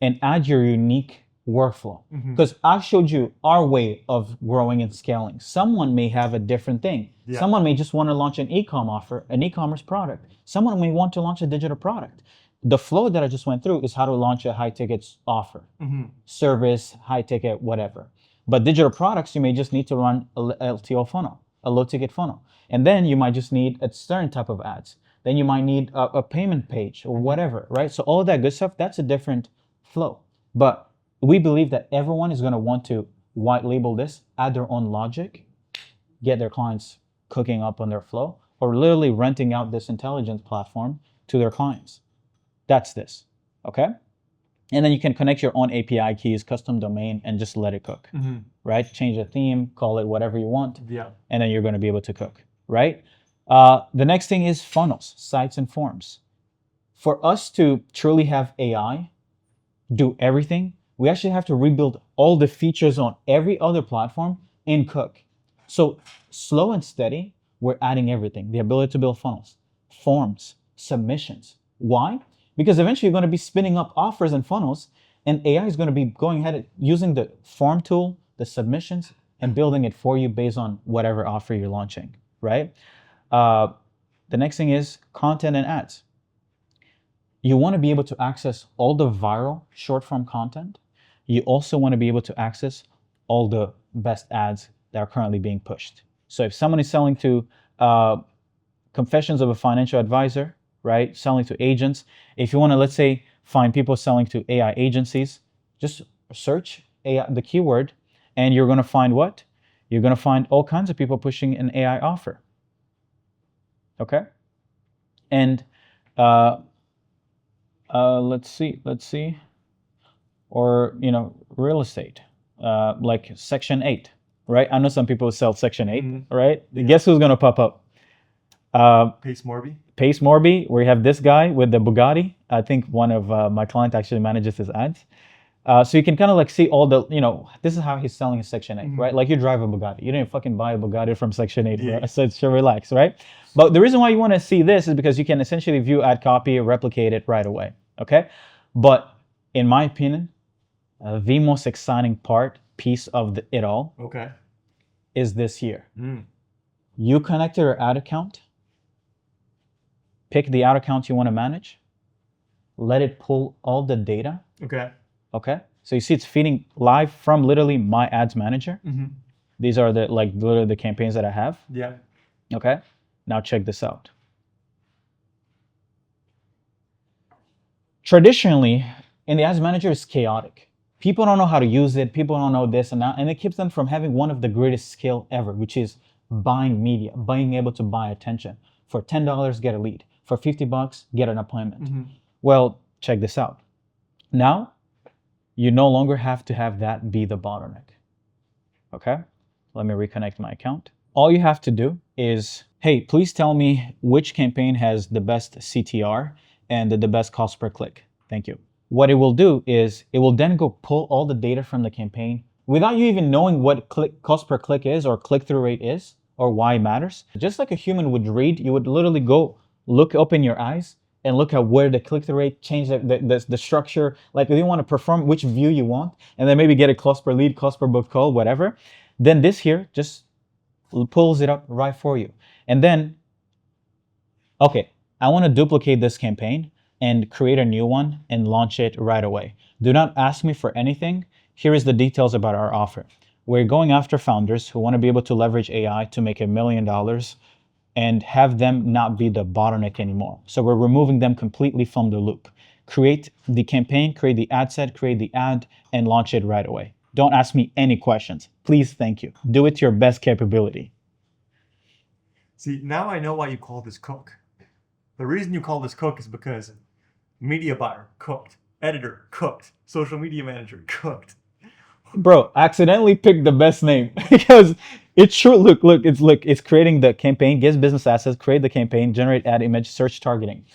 [SPEAKER 1] and add your unique workflow. Because I showed you our way of growing and scaling. Someone may have a different thing.
[SPEAKER 2] Yeah.
[SPEAKER 1] Someone may just want to launch an e-commerce product. Someone may want to launch a digital product. The flow that I just went through is how to launch a high ticket offer, service, high ticket, whatever. But digital products, you may just need to run a LTO funnel, a low ticket funnel. And then you might just need a certain type of ads. Then you might need a payment page or whatever, right? So all of that good stuff, that's a different flow. But we believe that everyone is going to want to white label this, add their own logic, get their clients cooking up on their flow, or literally renting out this intelligence platform to their clients. That's this, okay? And then you can connect your own API keys, custom domain, and just let it cook, right? Change the theme, call it whatever you want, and then you're going to be able to cook, right? The next thing is funnels, sites, and forms. For us to truly have AI do everything, we actually have to rebuild all the features on every other platform in Cook. So slow and steady, we're adding everything. The ability to build funnels, forms, submissions. Why? Because eventually you're going to be spinning up offers and funnels, and AI is going to be going ahead and using the form tool, the submissions, and building it for you based on whatever offer you're launching, right? The next thing is content and ads. you want to be able to access all the viral short form content. You also want to be able to access all the best ads that are currently being pushed. So if someone is selling to Confessions of a Financial Advisor, right? Selling to agents. If you want to, let's say, find people selling to AI agencies, just search AI, the keyword, and you're going to find what? You're going to find all kinds of people pushing an AI offer. Okay? And let's see. Or, real estate, like Section 8, right? I know some people sell Section 8, right? Yeah. Guess who's going to pop up?
[SPEAKER 2] Pace Morby.
[SPEAKER 1] Pace Morby, where you have this guy with the Bugatti. I think one of my clients actually manages his ads. So you can kind of like see all the, this is how he's selling his Section 8, right? Like you drive a Bugatti. You didn't fucking buy a Bugatti from Section 8, yeah. Right? So it's relax, right? But the reason why you want to see this is because you can essentially view ad copy, replicate it right away, okay? But in my opinion, the most exciting piece of it all, okay, is this here. You connect your ad account, pick the ad account you want to manage, let it pull all the data. Okay. So you see it's feeding live from literally my ads manager. These are literally the campaigns that I have.
[SPEAKER 2] Yeah.
[SPEAKER 1] Okay. Now check this out. Traditionally, in the ads manager, it's chaotic. People don't know how to use it. People don't know this and that. And it keeps them from having one of the greatest skill ever, which is buying media, being able to buy attention. For $10, get a lead. For $50, get an appointment. Well, check this out. Now, you no longer have to have that be the bottleneck. Okay? Let me reconnect my account. All you have to do is, hey, please tell me which campaign has the best CTR and the best cost per click. Thank you. What it will do is it will then go pull all the data from the campaign without you even knowing what cost per click is or click-through rate is or why it matters. Just like a human would read, you would literally go look up in your eyes and look at where the click-through rate, change the structure, like if you want to perform which view you want, and then maybe get a cost per lead, cost per book call, whatever. Then this here just pulls it up right for you. And then, okay, I want to duplicate this campaign and create a new one and launch it right away. Do not ask me for anything. Here is the details about our offer. We're going after founders who want to be able to leverage AI to make $1 million and have them not be the bottleneck anymore. So we're removing them completely from the loop. Create the campaign, create the ad set, create the ad, and launch it right away. Don't ask me any questions. Please, thank you. Do it to your best capability.
[SPEAKER 2] See, now I know why you call this cook. The reason you call this cook is because media buyer, cooked. Editor, cooked. Social media manager, cooked.
[SPEAKER 1] Bro, accidentally picked the best name because it's true. Look, it's creating the campaign, gets business assets, create the campaign, generate ad image, search targeting.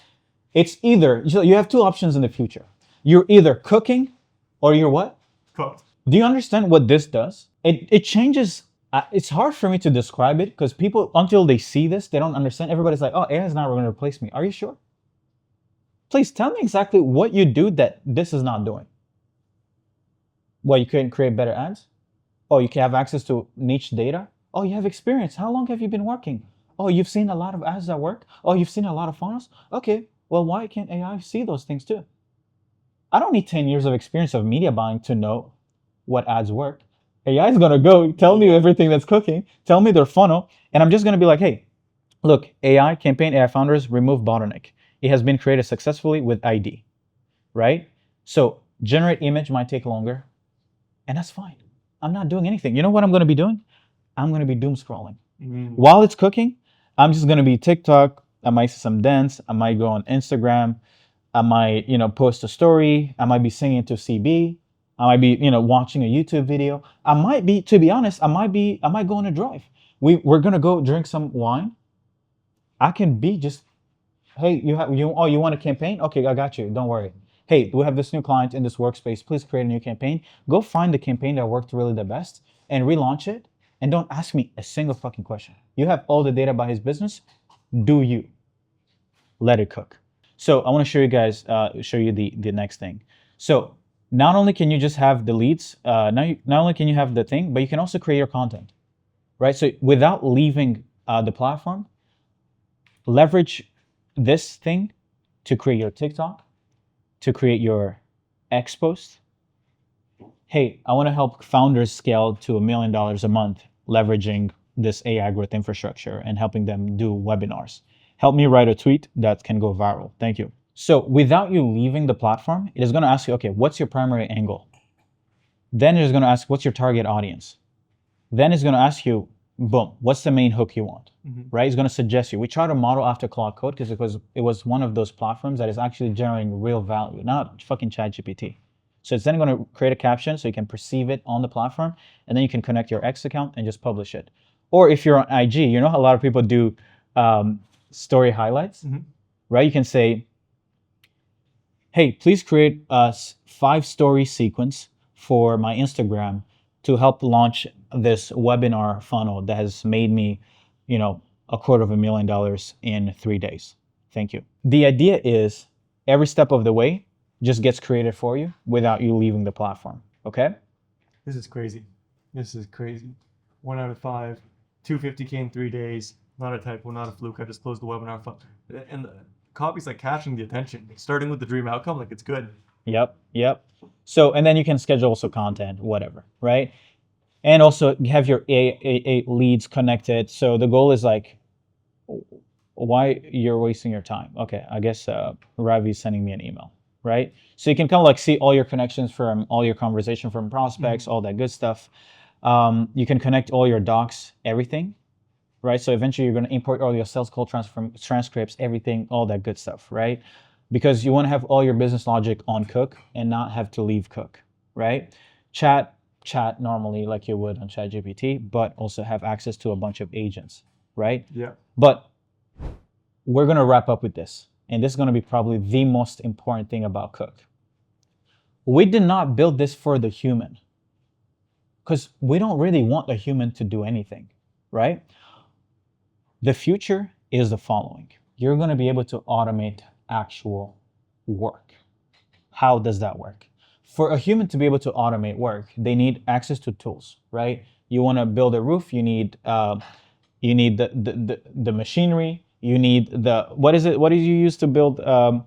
[SPEAKER 1] It's either, you have two options in the future. You're either cooking or you're what?
[SPEAKER 2] Cooked.
[SPEAKER 1] Do you understand what this does? It changes. It's hard for me to describe it because people, until they see this, they don't understand. Everybody's like, oh, AI is not going to replace me. Are you sure? Please tell me exactly what you do that this is not doing. Well, you can create better ads. Oh, you can have access to niche data. Oh, you have experience. How long have you been working? Oh, you've seen a lot of ads that work. Oh, you've seen a lot of funnels. Okay, well, why can't AI see those things too? I don't need 10 years of experience of media buying to know what ads work. AI is gonna go tell me everything that's cooking, tell me their funnel, and I'm just gonna be like, hey, look, AI, campaign AI founders, remove bottleneck. It has been created successfully with ID, right? So generate image might take longer, and that's fine. I'm not doing anything. You know what I'm gonna be doing? I'm gonna be doom scrolling. While it's cooking, I'm just gonna be TikTok, I might see some dance, I might go on Instagram, I might, post a story, I might be singing to CB, I might be, watching a YouTube video. I might be, to be honest, I might go on a drive. We're gonna go drink some wine. I can be just, hey, you want a campaign? Okay, I got you. Don't worry. Hey, we have this new client in this workspace. Please create a new campaign. Go find the campaign that worked really the best and relaunch it. And don't ask me a single fucking question. You have all the data about his business. Do you? Let it cook. So I want to show you guys, the next thing. So not only can you just have the leads, not only can you have the thing, but you can also create your content, right? So without leaving the platform, leverage this thing to create your TikTok, to create your X post. Hey, I want to help founders scale to $1 million a month, leveraging this AI growth infrastructure and helping them do webinars. Help me write a tweet that can go viral. Thank you. So without you leaving the platform, it is going to ask you, okay, what's your primary angle? Then it's going to ask, what's your target audience? Then it's going to ask you, boom, what's the main hook you want, right? It's going to suggest you. We try to model after Claude Code because it was one of those platforms that is actually generating real value, not fucking ChatGPT. So it's then going to create a caption so you can perceive it on the platform, and then you can connect your X account and just publish it. Or if you're on IG, you know how a lot of people do story highlights, right? You can say, hey, please create a 5-story sequence for my Instagram to help launch this webinar funnel that has made me, $250,000 in 3 days. Thank you. The idea is every step of the way just gets created for you without you leaving the platform. Okay?
[SPEAKER 2] This is crazy. 1 out of 5, 250K in 3 days. Not a typo, not a fluke. I just closed the webinar. And the copy's like catching the attention. Starting with the dream outcome, like it's good.
[SPEAKER 1] Yep. So, and then you can schedule also content, whatever, right? And also have your A leads connected. So the goal is like, why you're wasting your time? Okay, I guess Ravi's sending me an email, right? So you can kind of like see all your connections from all your conversation from prospects, all that good stuff. You can connect all your docs, everything, right? So eventually you're going to import all your sales call transcripts, everything, all that good stuff, right? Because you want to have all your business logic on Cook and not have to leave Cook, right? Chat normally like you would on ChatGPT, but also have access to a bunch of agents, right?
[SPEAKER 2] Yeah.
[SPEAKER 1] But we're going to wrap up with this. And this is going to be probably the most important thing about Cook. We did not build this for the human, because we don't really want the human to do anything, right? The future is the following. You're going to be able to automate actual work. How does that work? For a human to be able to automate work, they need access to tools, right? You want to build a roof, you need the machinery, you need what do you use to build?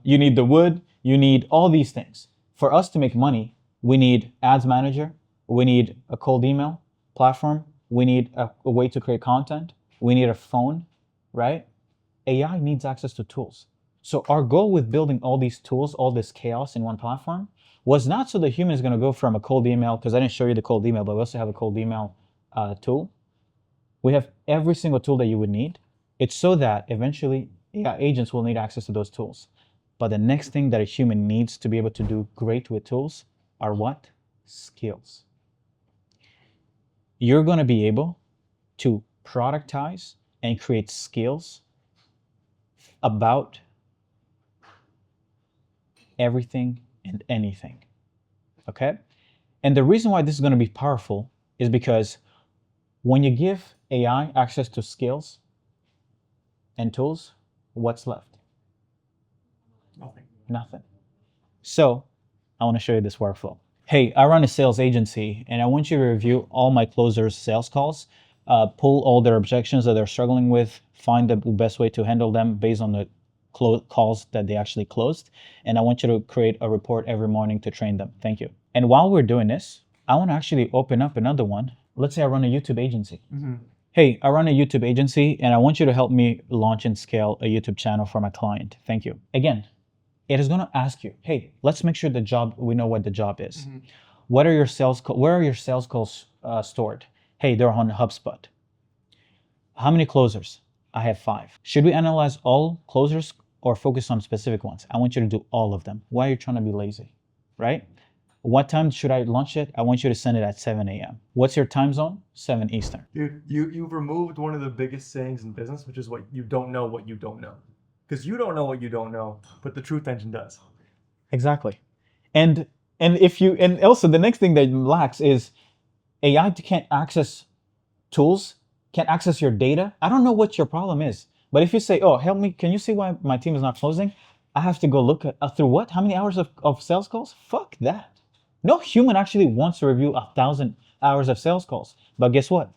[SPEAKER 1] You need the wood, you need all these things. For us to make money, we need ads manager, we need a cold email platform, we need a way to create content, we need a phone, right? AI needs access to tools. So our goal with building all these tools, all this chaos in one platform, was not so the human is going to go from a cold email, because I didn't show you the cold email, but we also have a cold email tool. We have every single tool that you would need. It's so that eventually AI agents will need access to those tools. But the next thing that a human needs to be able to do great with tools are what? Skills. You're going to be able to productize and create skills about everything and anything, okay? And the reason why this is going to be powerful is because when you give AI access to skills and tools, what's left? Nothing. So I want to show you this workflow. Hey, I run a sales agency and I want you to review all my closers' sales calls, pull all their objections that they're struggling with, find the best way to handle them based on the calls that they actually closed. And I want you to create a report every morning to train them. Thank you. And while we're doing this, I want to actually open up another one. Let's say I run a YouTube agency. Hey, I run a YouTube agency and I want you to help me launch and scale a YouTube channel for my client. Thank you. Again, it is going to ask you, hey, let's make sure we know what the job is. Where are your sales calls stored? Hey, they're on HubSpot. How many closers? I have 5. Should we analyze all closers or focus on specific ones? I want you to do all of them. Why are you trying to be lazy, right? What time should I launch it? I want you to send it at 7 a.m. What's your time zone? 7 Eastern.
[SPEAKER 2] Dude, you've removed one of the biggest sayings in business, which is what you don't know what you don't know. Because you don't know what you don't know, but the truth engine does.
[SPEAKER 1] Exactly. And also the next thing that lacks is AI can't access tools, can't access your data. I don't know what your problem is, but if you say, oh, help me, can you see why my team is not closing? I have to go look at through what? How many hours of sales calls? Fuck that. No human actually wants to review 1,000 hours of sales calls. But guess what?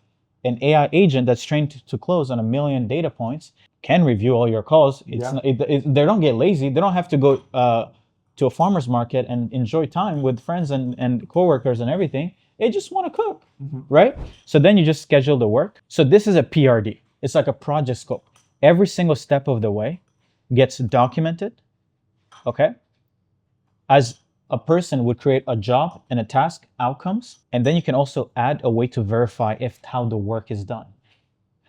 [SPEAKER 1] An AI agent that's trained to close on 1 million data points can review all your calls. They don't get lazy. They don't have to go to a farmer's market and enjoy time with friends and coworkers and everything. They just want to cook, right? So then you just schedule the work. So this is a PRD. It's like a project scope. Every single step of the way gets documented, okay? As a person would create a job and a task outcomes, and then you can also add a way to verify if how the work is done.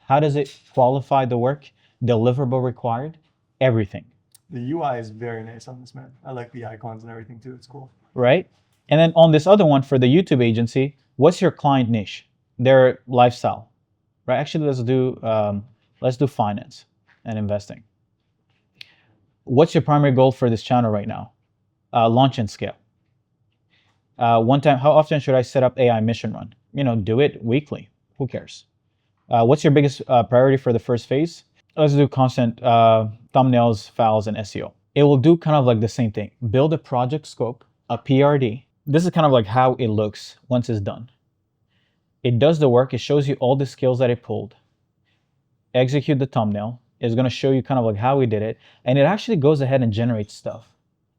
[SPEAKER 1] How does it qualify the work, deliverable required, everything.
[SPEAKER 2] The UI is very nice on this, man. I like the icons and everything too. It's cool.
[SPEAKER 1] Right? And then on this other one for the YouTube agency, what's your client niche? Their lifestyle, right? Actually, let's do finance and investing. What's your primary goal for this channel right now? Launch and scale. One time, how often should I set up AI mission run? Do it weekly. Who cares? What's your biggest priority for the first phase? Let's do constant thumbnails, files, and SEO. It will do kind of like the same thing. Build a project scope, a PRD. This is kind of like how it looks once it's done. It does the work. It shows you all the skills that it pulled. Execute the thumbnail. It's going to show you kind of like how we did it. And it actually goes ahead and generates stuff.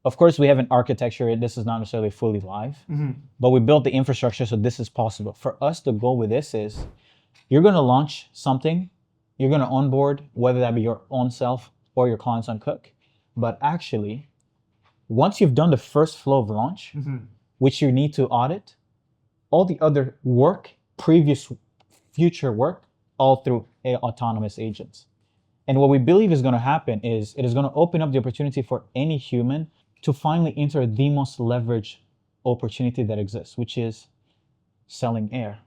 [SPEAKER 1] Of course, we have an architecture. This is not necessarily fully live, but we built the infrastructure so this is possible. For us, the goal with this is you're going to launch something. You're going to onboard, whether that be your own self or your clients on Cook. But actually, once you've done the first flow of launch, which you need to audit, all the other work, previous, future work, all through autonomous agents. And what we believe is going to happen is it is going to open up the opportunity for any human to finally enter the most leveraged opportunity that exists, which is selling air.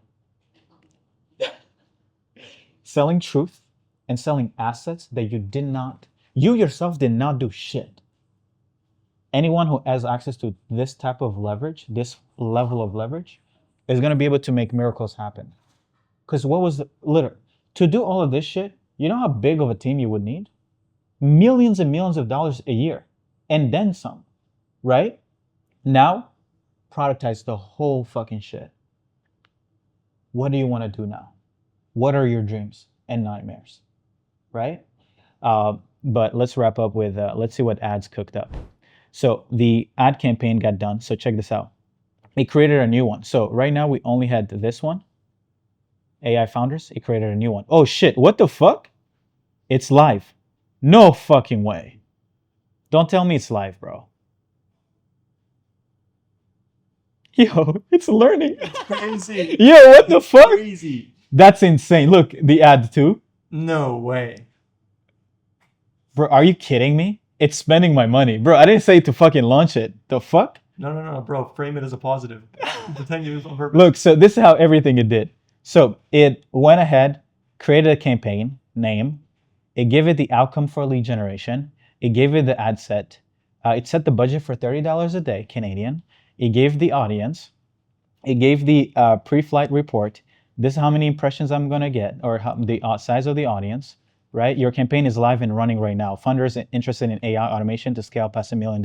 [SPEAKER 1] Selling truth and selling assets that you yourself did not do shit. Anyone who has access to this type of leverage, this level of leverage, is going to be able to make miracles happen. Because to do all of this shit, you know how big of a team you would need? Millions and millions of dollars a year, and then some, right? Now, productize the whole fucking shit. What do you want to do now? What are your dreams and nightmares, right? But let's wrap up with, let's see what ads cooked up. So the ad campaign got done. So check this out. It created a new one. So right now we only had this one. AI founders, it created a new one. Oh shit, what the fuck? It's live. No fucking way. Don't tell me it's live, bro. Yo, it's learning.
[SPEAKER 2] It's crazy.
[SPEAKER 1] Yo, what the fuck?
[SPEAKER 2] Crazy.
[SPEAKER 1] That's insane. Look, the ad too.
[SPEAKER 2] No way.
[SPEAKER 1] Bro, are you kidding me? It's spending my money. Bro, I didn't say to fucking launch it. The fuck?
[SPEAKER 2] No, bro. Frame it as a positive. Pretend you on purpose.
[SPEAKER 1] Look, so this is how everything it did. So it went ahead, created a campaign name. It gave it the outcome for lead generation. It gave it the ad set. It set the budget for $30 a day, Canadian. It gave the audience. It gave the pre-flight report. This is how many impressions I'm going to get, or the size of the audience, right? Your campaign is live and running right now. Funders interested in AI automation to scale past $1 million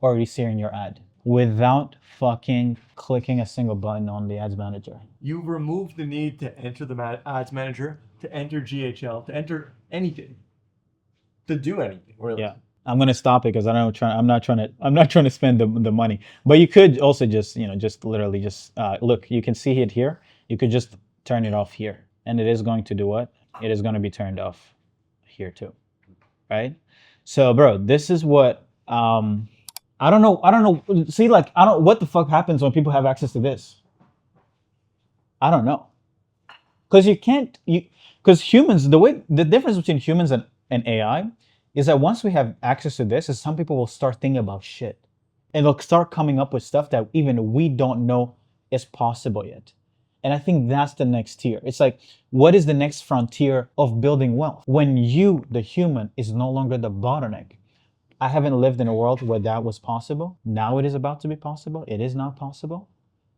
[SPEAKER 1] already seeing your ad without fucking clicking a single button on the ads manager.
[SPEAKER 2] You removed the need to enter the ads manager, to enter GHL, to enter anything, to do anything, really.
[SPEAKER 1] Yeah. I'm gonna stop it because I'm not trying to spend the money. But you could also just literally look. You can see it here. You could just turn it off here, and it is going to do what? It is going to be turned off here too, right? So, bro, this is what I don't know. See, like what the fuck happens when people have access to this? I don't know, because because humans, the difference between humans and AI is that once we have access to this, is some people will start thinking about shit. And they'll start coming up with stuff that even we don't know is possible yet. And I think that's the next tier. It's like, what is the next frontier of building wealth? When you, the human, is no longer the bottleneck. I haven't lived in a world where that was possible. Now it is about to be possible. It is not possible.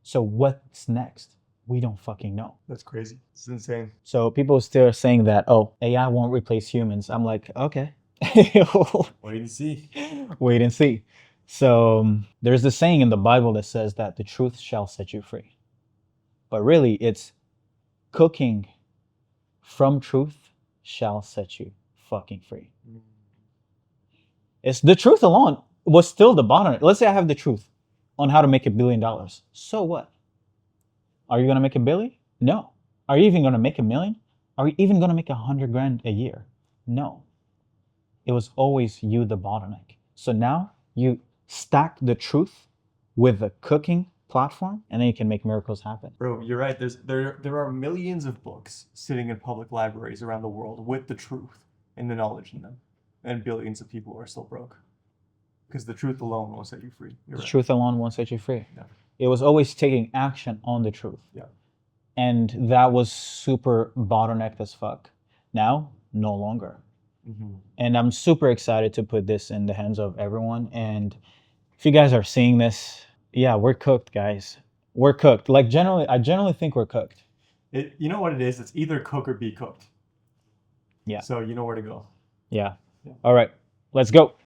[SPEAKER 1] So what's next? We don't fucking know.
[SPEAKER 2] That's crazy. It's insane.
[SPEAKER 1] So people still are saying that, oh, AI won't replace humans. I'm like, okay.
[SPEAKER 2] Wait and see.
[SPEAKER 1] Wait and see. So there's this saying in the Bible that says that the truth shall set you free. But really, it's cooking from truth shall set you fucking free. It's the truth alone was still the bottleneck. Let's say I have the truth on how to make $1 billion. So what? Are you gonna make $1 billion? No. Are you even gonna make $1 million? Are you even gonna make $100,000 a year? No. It was always you the bottleneck. So now you stack the truth with the cooking platform, and then you can make miracles happen.
[SPEAKER 2] Bro, you're right. There are millions of books sitting in public libraries around the world with the truth and the knowledge in them, and billions of people are still broke because the truth alone will set you free. You're
[SPEAKER 1] The
[SPEAKER 2] right.
[SPEAKER 1] truth alone won't set you free.
[SPEAKER 2] Yeah.
[SPEAKER 1] It was always taking action on the truth.
[SPEAKER 2] Yeah.
[SPEAKER 1] And that was super bottlenecked as fuck. Now, no longer.
[SPEAKER 2] Mm-hmm.
[SPEAKER 1] And I'm super excited to put this in the hands of everyone. And if you guys are seeing this, yeah, we're cooked, guys. We're cooked. Like I generally think we're cooked.
[SPEAKER 2] You know what it is? It's either cook or be cooked.
[SPEAKER 1] Yeah.
[SPEAKER 2] So you know where to go.
[SPEAKER 1] Yeah.
[SPEAKER 2] Yeah.
[SPEAKER 1] All right, let's go.